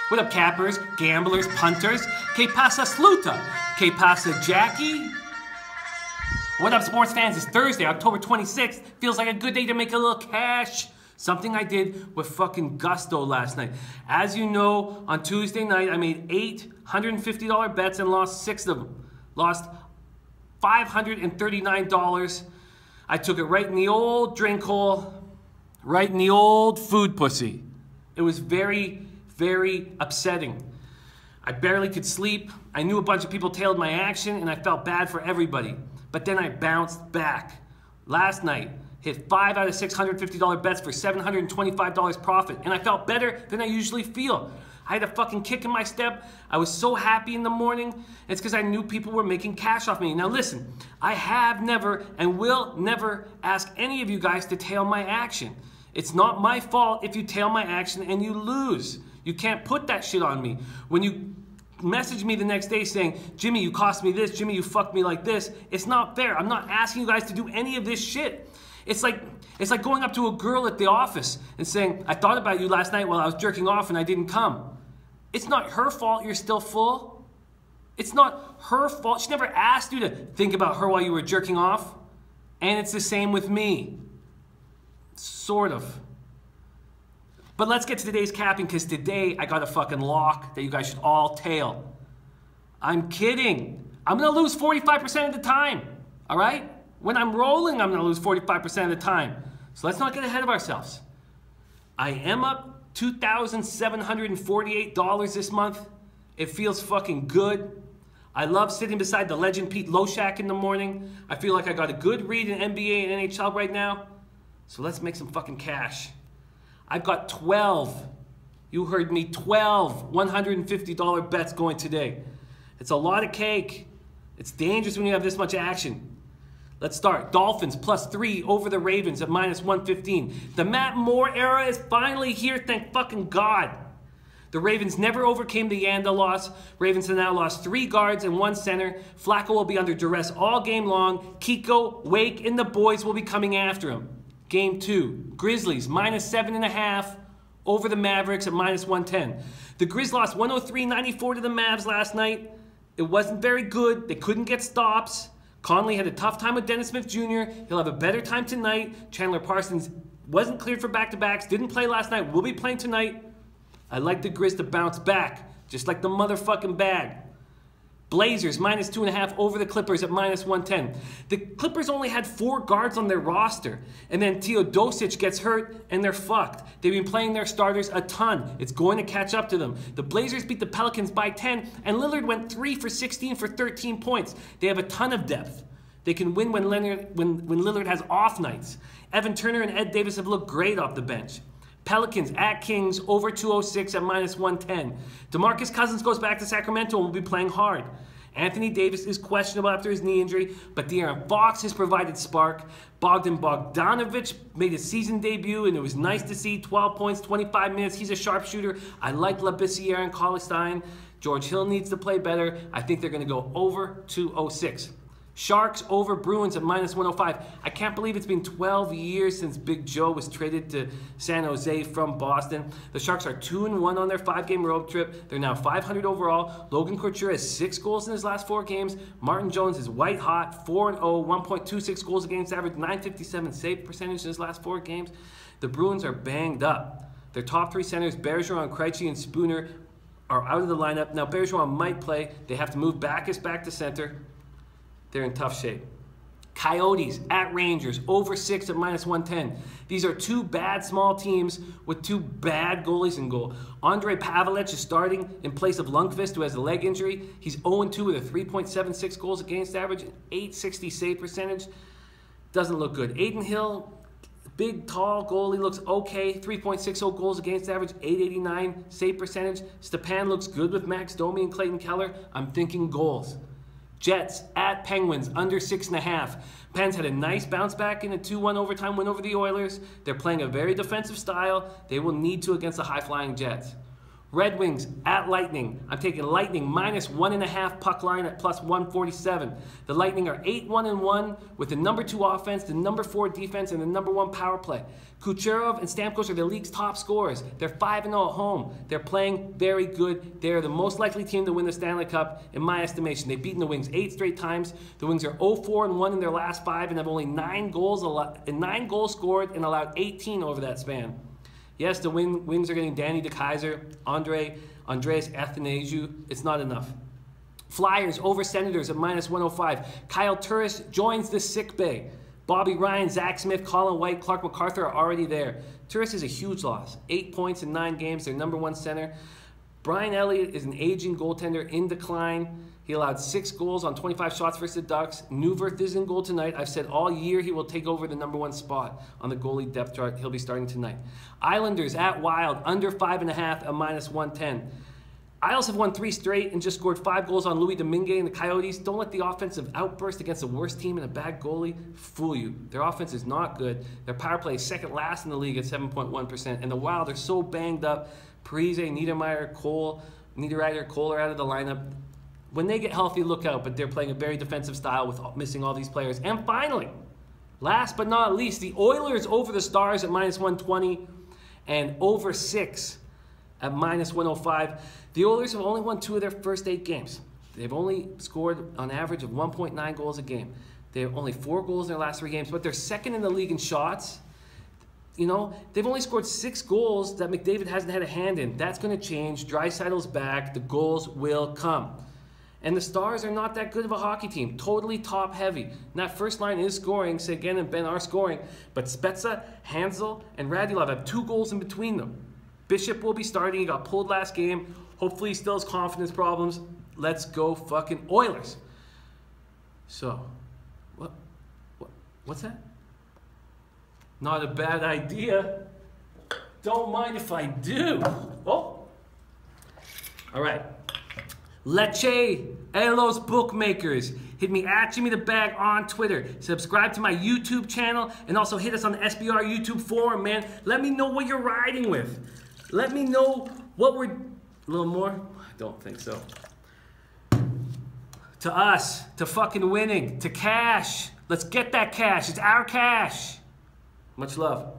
What up, cappers, gamblers, punters? Que pasa, Sluta? Que pasa, Jackie? What up, sports fans? It's Thursday, October 26th. Feels like a good day to make a little cash. Something I did with fucking gusto last night. As you know, on Tuesday night, I made $850 bets and lost 6 of them. Lost $539. I took it right in the old drink hole, right in the old food pussy. It was very, very upsetting. I barely could sleep. I knew a bunch of people tailed my action and I felt bad for everybody. But then I bounced back. Last night, hit 5 out of $650 bets for $725 profit, and I felt better than I usually feel. I had a fucking kick in my step. I was so happy in the morning. It's because I knew people were making cash off me. Now listen, I have never and will never ask any of you guys to tail my action. It's not my fault if you tail my action and you lose. You can't put that shit on me. When you message me the next day saying, Jimmy, you cost me this, Jimmy, you fucked me like this, it's not fair. I'm not asking you guys to do any of this shit. It's like going up to a girl at the office and saying, I thought about you last night while I was jerking off and I didn't come. It's not her fault you're still full. It's not her fault. She never asked you to think about her while you were jerking off. And it's the same with me. Sort of. But let's get to today's capping, because today I got a fucking lock that you guys should all tail. I'm kidding. I'm going to lose 45% of the time. All right? When I'm rolling, I'm going to lose 45% of the time. So let's not get ahead of ourselves. I am up $2,748 this month. It feels fucking good. I love sitting beside the legend Pete Loshak in the morning. I feel like I got a good read in NBA and NHL right now. So let's make some fucking cash. I've got 12, you heard me, 12 $150 bets going today. It's a lot of cake. It's dangerous when you have this much action. Let's start. Dolphins +3 over the Ravens at -115. The Matt Moore era is finally here, thank fucking God. The Ravens never overcame the Yanda loss. Ravens have now lost 3 guards and 1 center. Flacco will be under duress all game long. Kiko, Wake, and the boys will be coming after him. Game 2, Grizzlies -7.5 over the Mavericks at -110. The Grizz lost 103-94 to the Mavs last night. It wasn't very good. They couldn't get stops. Conley had a tough time with Dennis Smith Jr. He'll have a better time tonight. Chandler Parsons wasn't cleared for back-to-backs. Didn't play last night. Will be playing tonight. I like the Grizz to bounce back, just like the motherfucking bag. Blazers -2.5 over the Clippers at -110. The Clippers only had 4 guards on their roster, and then Teodosic gets hurt and they're fucked. They've been playing their starters a ton. It's going to catch up to them. The Blazers beat the Pelicans by 10, and Lillard went 3 for 16 for 13 points. They have a ton of depth. They can win when Lillard has off nights. Evan Turner and Ed Davis have looked great off the bench. Pelicans at Kings over 206 at -110. DeMarcus Cousins goes back to Sacramento and will be playing hard. Anthony Davis is questionable after his knee injury, but De'Aaron Fox has provided spark. Bogdan Bogdanovic made his season debut, and it was nice to see 12 points, 25 minutes. He's a sharpshooter. I like Labissiere and Cauley-Stein. George Hill needs to play better. I think they're going to go over 206. Sharks over Bruins at -105. I can't believe it's been 12 years since Big Joe was traded to San Jose from Boston. The Sharks are 2-1 on their 5-game road trip. They're now 500 overall. Logan Couture has 6 goals in his last 4 games. Martin Jones is white hot, 4-0, 1.26 goals against average, .957 save percentage in his last 4 games. The Bruins are banged up. Their top 3 centers, Bergeron, Krejci, and Spooner, are out of the lineup. Now Bergeron might play. They have to move Backus back to center. They're in tough shape. Coyotes at Rangers, over 6 at -110. These are 2 bad small teams with 2 bad goalies in goal. Andre Pavelec is starting in place of Lundqvist, who has a leg injury. He's 0-2 with a 3.76 goals against average, 860 save percentage. Doesn't look good. Aiden Hill, big, tall goalie, looks okay. 3.60 goals against average, 889 save percentage. Stepan looks good with Max Domi and Clayton Keller. I'm thinking goals. Jets at Penguins, under 6.5. Pens had a nice bounce back in a 2-1 overtime win over the Oilers. They're playing a very defensive style. They will need to against the high-flying Jets. Red Wings at Lightning. I'm taking Lightning -1.5 puck line at +147. The Lightning are 8-1-1 with the #2 offense, the #4 defense, and the #1 power play. Kucherov and Stamkos are the league's top scorers. They're 5-0 at home. They're playing very good. They're the most likely team to win the Stanley Cup, in my estimation. They've beaten the Wings 8 straight times. The Wings are 0-4-1 in their last 5 and have only 9 goals scored and allowed 18 over that span. Yes, the Wings are getting Danny DeKeyser, Andreas Athanasiou. It's not enough. Flyers over Senators at -105. Kyle Turris joins the sick bay. Bobby Ryan, Zach Smith, Colin White, Clark MacArthur are already there. Turris is a huge loss. 8 points in 9 games. Their #1 center. Brian Elliott is an aging goaltender in decline. He allowed 6 goals on 25 shots versus the Ducks. Newvirth is in goal tonight. I've said all year he will take over the #1 spot on the goalie depth chart. He'll be starting tonight. Islanders at Wild, under 5.5 at -110. Isles have won 3 straight and just scored 5 goals on Louis Domingue and the Coyotes. Don't let the offensive outburst against the worst team and a bad goalie fool you. Their offense is not good. Their power play is second last in the league at 7.1%. And the Wild are so banged up. Parise, Niederreiter, Cole are out of the lineup. When they get healthy, look out. But they're playing a very defensive style with missing all these players. And finally, last but not least, the Oilers over the Stars at -120 and over 6 at -105. The Oilers have only won 2 of their first 8 games. They've only scored on average of 1.9 goals a game. They have only 4 goals in their last 3 games, but they're second in the league in shots. You know, they've only scored 6 goals that McDavid hasn't had a hand in. That's going to change. Draisaitl's back. The goals will come. And the Stars are not that good of a hockey team. Totally top heavy. And that first line is scoring. Seguin and Ben are scoring. But Spezza, Hansel, and Radulov have 2 goals in between them. Bishop will be starting. He got pulled last game. Hopefully he still has confidence problems. Let's go fucking Oilers. So, what's that? Not a bad idea. Don't mind if I do. Oh. All right. Leche Elos Bookmakers. Hit me at Jimmy the Bag on Twitter. Subscribe to my YouTube channel and also hit us on the SBR YouTube forum, man. Let me know what you're riding with. Let me know what we're... A little more? I don't think so. To us, to fucking winning, to cash. Let's get that cash. It's our cash. Much love.